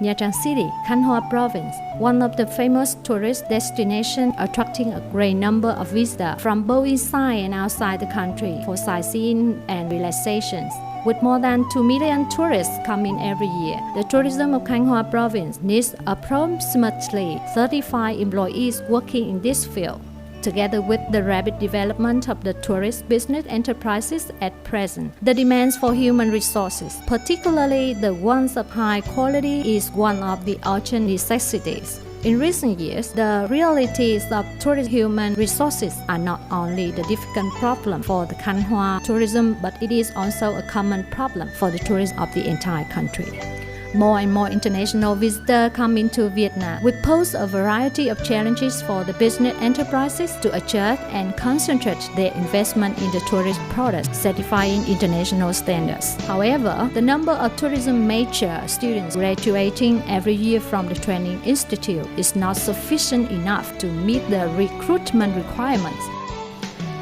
Nha Trang City, Khanh Hoa Province, one of the famous tourist destinations attracting a great number of visitors from both inside and outside the country for sightseeing and relaxations. With more than 2 million tourists coming every year, the tourism of Khanh Hoa Province needs approximately 35 employees working in this field. Together with the rapid development of the tourist business enterprises at present, the demands for human resources, particularly the ones of high quality, is one of the urgent necessities. In recent years, the realities of tourist human resources are not only the difficult problem for the Khanh Hoa tourism, but it is also a common problem for the tourists of the entire country. More and more international visitors come into Vietnam, which pose a variety of challenges for the business enterprises to adjust and concentrate their investment in the tourist products, satisfying international standards. However, the number of tourism major students graduating every year from the training institute is not sufficient enough to meet the recruitment requirements.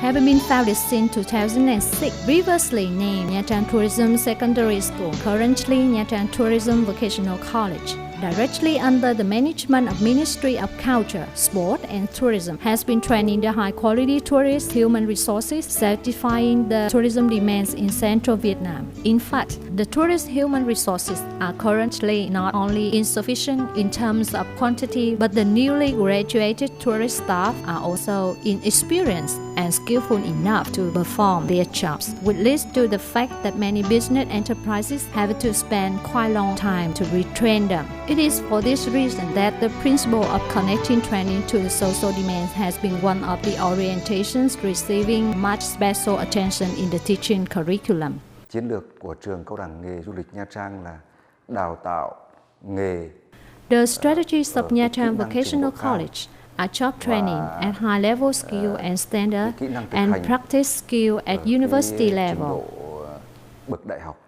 Having been founded since 2006, previously named Nha Trang Tourism Secondary School, currently Nha Trang Tourism Vocational College, directly under the management of Ministry of Culture, Sport and Tourism, has been training the high-quality tourist human resources, satisfying the tourism demands in central Vietnam. In fact, the tourist human resources are currently not only insufficient in terms of quantity, but the newly graduated tourist staff are also inexperienced and skillful enough to perform their jobs, which leads to the fact that many business enterprises have to spend quite a long time to retrain them. It is for this reason that the principle of connecting training to the social demands has been one of the orientations receiving much special attention in the teaching curriculum. Chiến lược của trường Cao đẳng nghề du lịch Nha Trang là đào tạo nghề. The strategies of Nha Trang Vocational College are job training at high-level skill and standard and practice skill at university level. Bậc đại học.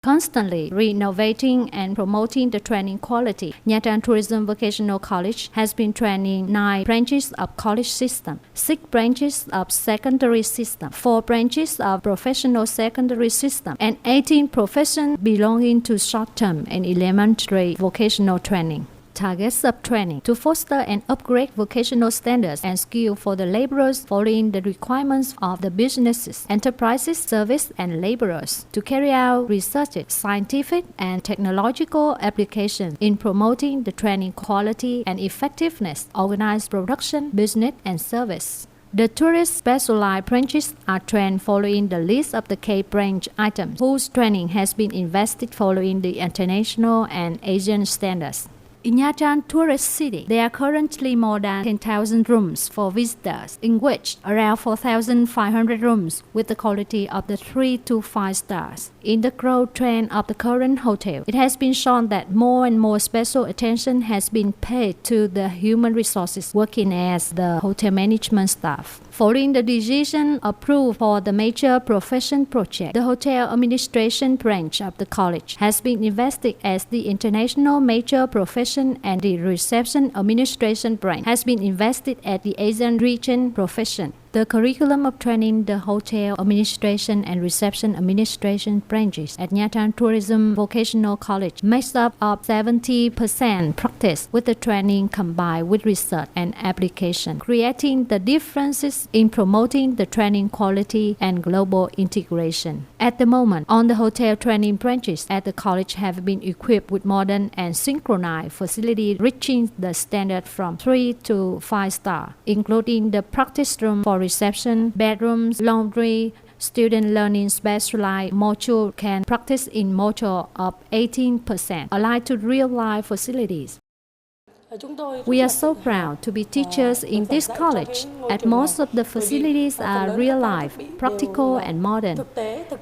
Constantly renovating and promoting the training quality, Nha Trang Tourism Vocational College has been training 9 branches of college system, 6 branches of secondary system, 4 branches of professional secondary system, and 18 professions belonging to short-term and elementary vocational training. Targets of training to foster and upgrade vocational standards and skill for the laborers following the requirements of the businesses, enterprises, service, and laborers, to carry out research, scientific, and technological applications in promoting the training quality and effectiveness, organized production, business, and service. The tourist specialized branches are trained following the list of the K-branch items, whose training has been invested following the international and Asian standards. In Nha Trang Tourist City, there are currently more than 10,000 rooms for visitors, in which around 4,500 rooms with the quality of the 3 to 5 stars. In the growth trend of the current hotel, it has been shown that more and more special attention has been paid to the human resources working as the hotel management staff. Following the decision approved for the major profession project, the hotel administration branch of the college has been invested as the international major profession, and the reception administration branch has been invested at the Asian region profession. The curriculum of training the hotel administration and reception administration branches at Nha Trang Tourism Vocational College makes up of 70% practice, with the training combined with research and application, creating the differences in promoting the training quality and global integration. At the moment, all the hotel training branches at the college have been equipped with modern and synchronized facilities reaching the standard from 3 to 5 stars, including the practice room for reception, bedrooms, laundry, student learning specialized module can practice in module of 18%, allied to real-life facilities. We are so proud to be teachers in this college, as most of the facilities are real-life, practical and modern,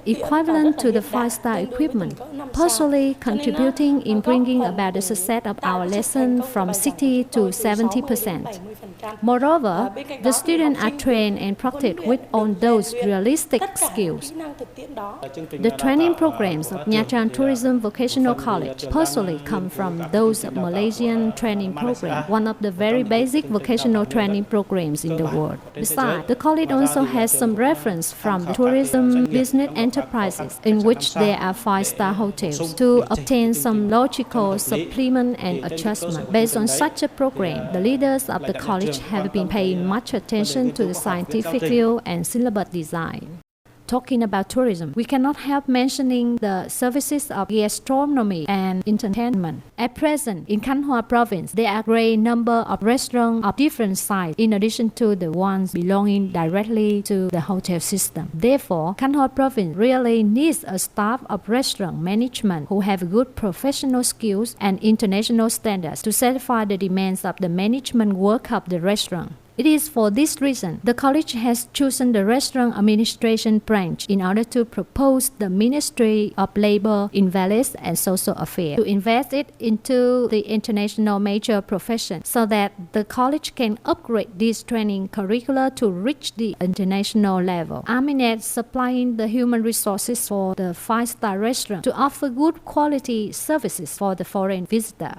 equivalent to the five-star equipment, personally contributing in bringing about the success of our lesson from 60 to 70%. Moreover, the students are trained and practice with all those realistic skills. The training programs of Nha Trang Tourism Vocational College personally come from those of Malaysian training program, one of the very basic vocational training programs in the world. Besides, the college also has some reference from the tourism business enterprises, in which there are five-star hotels, to obtain some logical supplement and adjustment. Based on such a program, the leaders of the college have been paying much attention to the scientific field and syllabus design. Talking about tourism, we cannot help mentioning the services of gastronomy and entertainment. At present, in Khánh Hòa province, there are a great number of restaurants of different sizes, in addition to the ones belonging directly to the hotel system. Therefore, Khánh Hòa province really needs a staff of restaurant management who have good professional skills and international standards to satisfy the demands of the management work of the restaurant. It is for this reason the college has chosen the Restaurant Administration branch in order to propose the Ministry of Labor, Invalids and Social Affairs to invest it into the international major profession so that the college can upgrade this training curricula to reach the international level, aiming at supplying the human resources for the five-star restaurant to offer good quality services for the foreign visitor.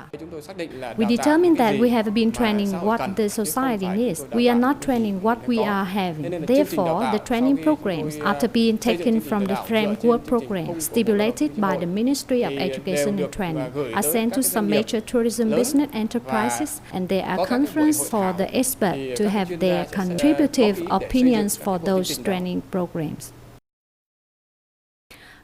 We determined that we have been training what the society needs. We are not training what we are having. Therefore, the training programs, after being taken from the framework program stipulated by the Ministry of Education and Training, are sent to some major tourism business enterprises, and there are conferences for the experts to have their contributive opinions for those training programs.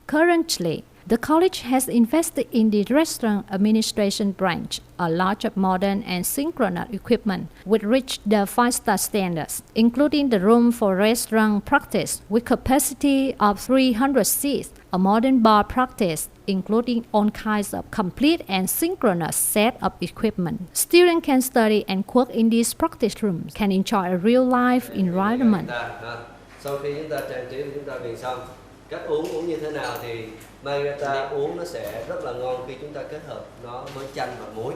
Currently, the college has invested in the Restaurant Administration branch, a lot of modern and synchronous equipment which reach the five-star standards, including the room for restaurant practice with capacity of 300 seats, a modern bar practice, including all kinds of complete and synchronous set of equipment. Students can study and work in these practice rooms, can enjoy a real-life environment. Sau khi chúng ta trang trí chúng ta viền xong, cách uống như thế nào thì margarita uống nó sẽ rất là ngon khi chúng ta kết hợp nó với chanh và muối.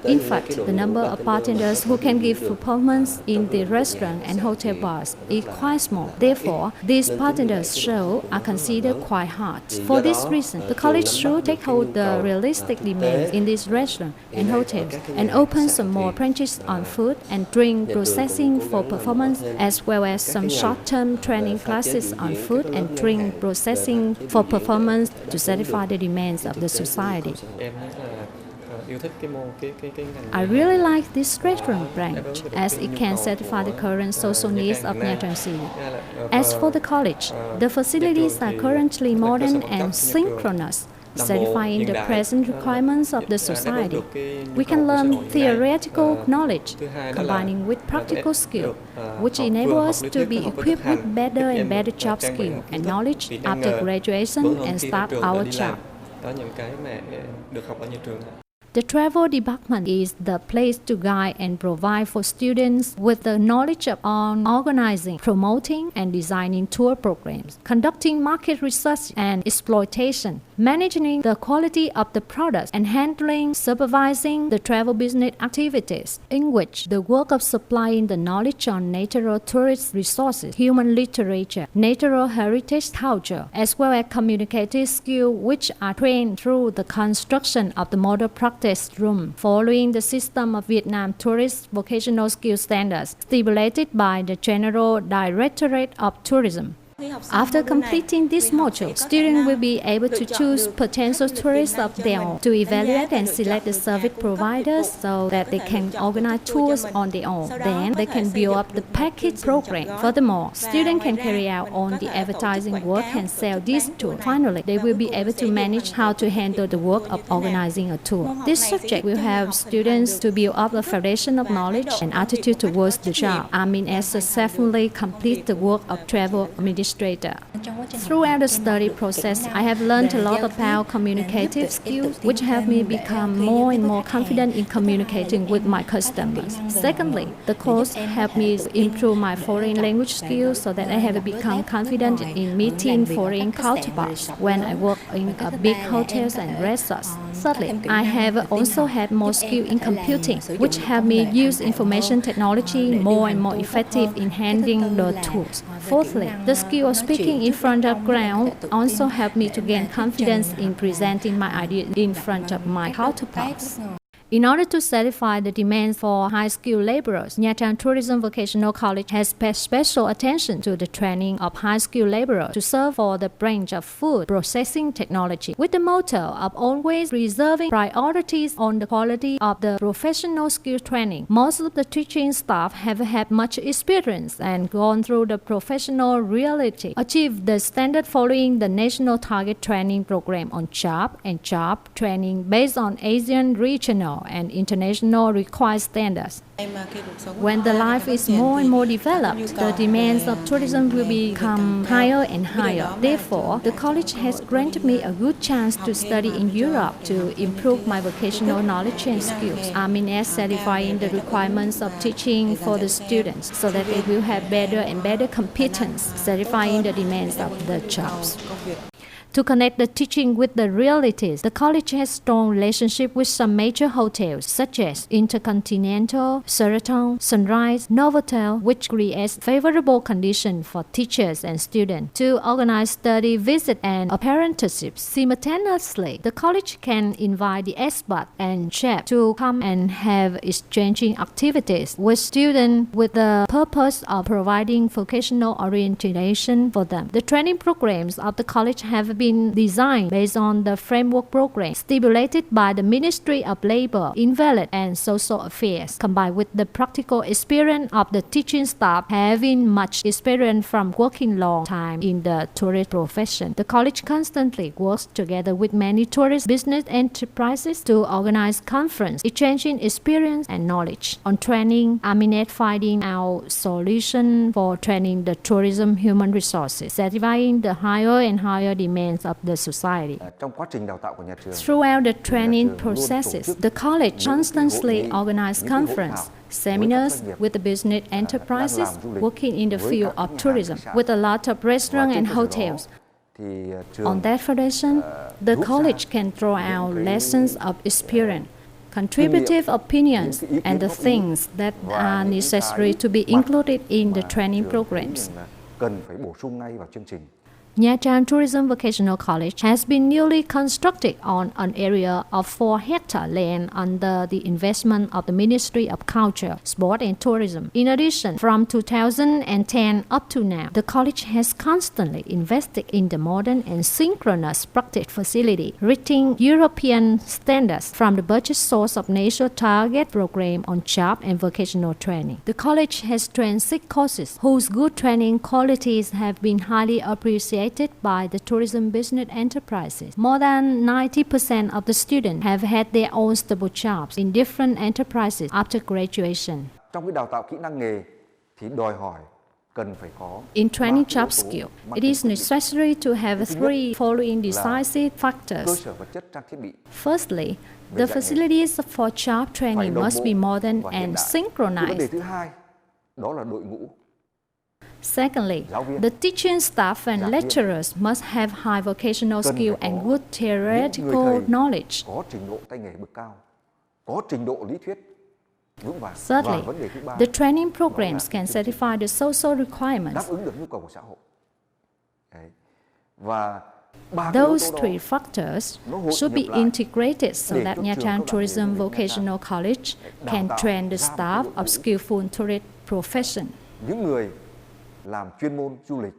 In fact, the number of bartenders who can give performance in the restaurant and hotel bars is quite small. Therefore, these bartenders' shows are considered quite hard. For this reason, the college should take hold the realistic demands in these restaurants and hotels and open some more branches on food and drink processing for performance, as well as some short-term training classes on food and drink processing for performance to satisfy the demands of the society. I really like this restaurant branch as it can satisfy the current social needs of Nha Trang City. As for the college, the facilities are currently modern and synchronous, satisfying the present requirements of the society. We can learn theoretical knowledge, combining with practical skill, which enable us to be equipped with better and better job skill and knowledge after graduation and start our job. The travel department is the place to guide and provide for students with the knowledge on organizing, promoting, and designing tour programs, conducting market research and exploitation, managing the quality of the products, and handling, supervising the travel business activities, in which the work of supplying the knowledge on natural tourist resources, human literature, natural heritage culture, as well as communicative skills which are trained through the construction of the model practice room, following the system of Vietnam Tourist Vocational Skill Standards stipulated by the General Directorate of Tourism. After completing this module, students will be able to choose potential tourists of their own, to evaluate and select the service providers so that they can organize tours on their own. Then they can build up the package program. Furthermore, students can carry out all the advertising work and sell these tours. Finally, they will be able to manage how to handle the work of organizing a tour. This subject will help students to build up a foundation of knowledge and attitude towards the job, aiming at successfully complete the work of travel administrator. Trong quá Throughout the study process, I have learned a lot about communicative skills, which help me become more and more confident in communicating with my customers. Secondly, the course helped me improve my foreign language skills so that I have become confident in meeting foreign counterparts when I work in big hotels and resorts. Thirdly, I have also had more skill in computing, which helped me use information technology more and more effective in handling the tools. Fourthly, the skill of speaking in front of crowd also helped me to gain confidence in presenting my ideas in front of my counterparts. In order to satisfy the demands for high-skilled laborers, Nha Trang Tourism Vocational College has paid special attention to the training of high-skilled laborers to serve for the branch of food processing technology, with the motto of always reserving priorities on the quality of the professional skill training. Most of the teaching staff have had much experience and gone through the professional reality, achieved the standard following the National Target Training Program on job and job training based on Asian regional and international required standards. When the life is more and more developed, the demands of tourism will become higher and higher. Therefore, the college has granted me a good chance to study in Europe to improve my vocational knowledge and skills. I'm satisfying the requirements of teaching for the students so that they will have better and better competence, satisfying the demands of the jobs. To connect the teaching with the realities, the college has strong relationship with some major hotels such as Intercontinental, Sheraton, Sunrise, Novotel, which creates favorable conditions for teachers and students to organize study visit and apprenticeships. Simultaneously, the college can invite the expert and chef to come and have exchanging activities with students with the purpose of providing vocational orientation for them. The training programs of the college have been designed based on the framework program stipulated by the Ministry of Labor, Invalid and Social Affairs, combined with the practical experience of the teaching staff having much experience from working long time in the tourist profession. The college constantly works together with many tourist business enterprises to organize conferences, exchanging experience and knowledge. On training, I'm finding out solution for training the tourism human resources, satisfying the higher and higher demands of the society. Trong quá trình đào tạo của nhà trường, Throughout the training processes, the college constantly organizes conferences, seminars with the business enterprises working in the field of tourism, with a lot of restaurants and hotels. On that foundation, the college can draw out lessons of experience, contributive opinions, and the things that are necessary to be included in the training programs. Cần phải bổ sung ngay vào chương trình. Nha Trang Tourism Vocational College has been newly constructed on an area of 4-hectare land under the investment of the Ministry of Culture, Sport and Tourism. In addition, from 2010 up to now, the college has constantly invested in the modern and synchronous practice facility, reaching European standards from the budget source of National Target Program on Job and Vocational Training. The college has trained 6 courses whose good training qualities have been highly appreciated by the tourism business enterprises. More than 90% of the students have had their own stable jobs in different enterprises after graduation. Trong cái đào tạo kỹ năng nghề thì đòi hỏi cần phải có In training job skill, it is necessary to have 3 following decisive factors. cơ sở vật chất, trang thiết bị. Firstly, the facilities for job training must be modern and Vấn đề synchronized. thứ hai đó là đội ngũ. Secondly, the teaching staff and lecturers must have high vocational skill and good theoretical knowledge. Có trình độ tay nghề bậc cao, có trình độ lý thuyết vững vàng. Thirdly, Và vấn đề thứ ba, the training programs can satisfy the social requirements. đáp ứng được nhu cầu của xã hội. Đấy. Và ba cái yếu Those tố đó 3 factors nó hội should be nhập lại integrated so để that cho Nha trường Trang cao đẳng Tourism nghề du lịch Nha Vocational Trang College can đào train the tạo ra staff một of đội skillful tourist profession. những người làm chuyên môn du lịch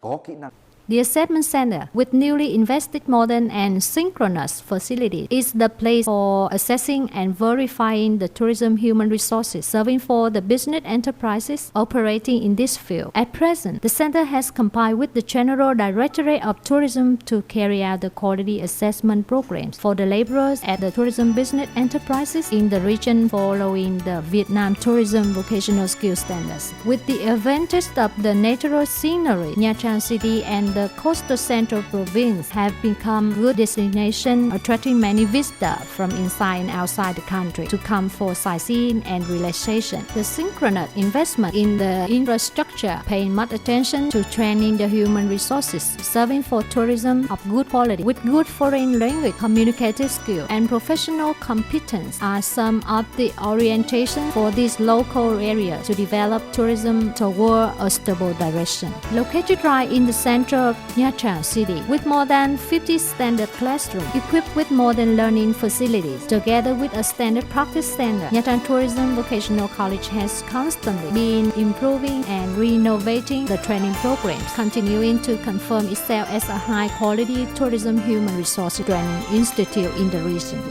có kỹ năng. The Assessment Center, with newly invested modern and synchronous facilities, is the place for assessing and verifying the tourism human resources, serving for the business enterprises operating in this field. At present, the center has complied with the General Directorate of Tourism to carry out the quality assessment programs for the laborers at the tourism business enterprises in the region following the Vietnam Tourism Vocational Skill Standards. With the advantage of the natural scenery, Nha Trang City and the coastal central province have become good destinations, attracting many visitors from inside and outside the country to come for sightseeing and relaxation. The synchronous investment in the infrastructure paying much attention to training the human resources, serving for tourism of good quality with good foreign language, communicative skill, and professional competence are some of the orientation for these local areas to develop tourism toward a stable direction. Located right in the center of Nha Trang City, with more than 50 standard classrooms equipped with modern learning facilities, together with a standard practice center, Nha Trang Tourism Vocational College has constantly been improving and renovating the training programs, continuing to confirm itself as a high-quality tourism human resource training institute in the region.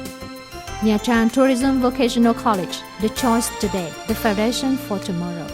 Nha Trang Tourism Vocational College, the choice today, the foundation for tomorrow.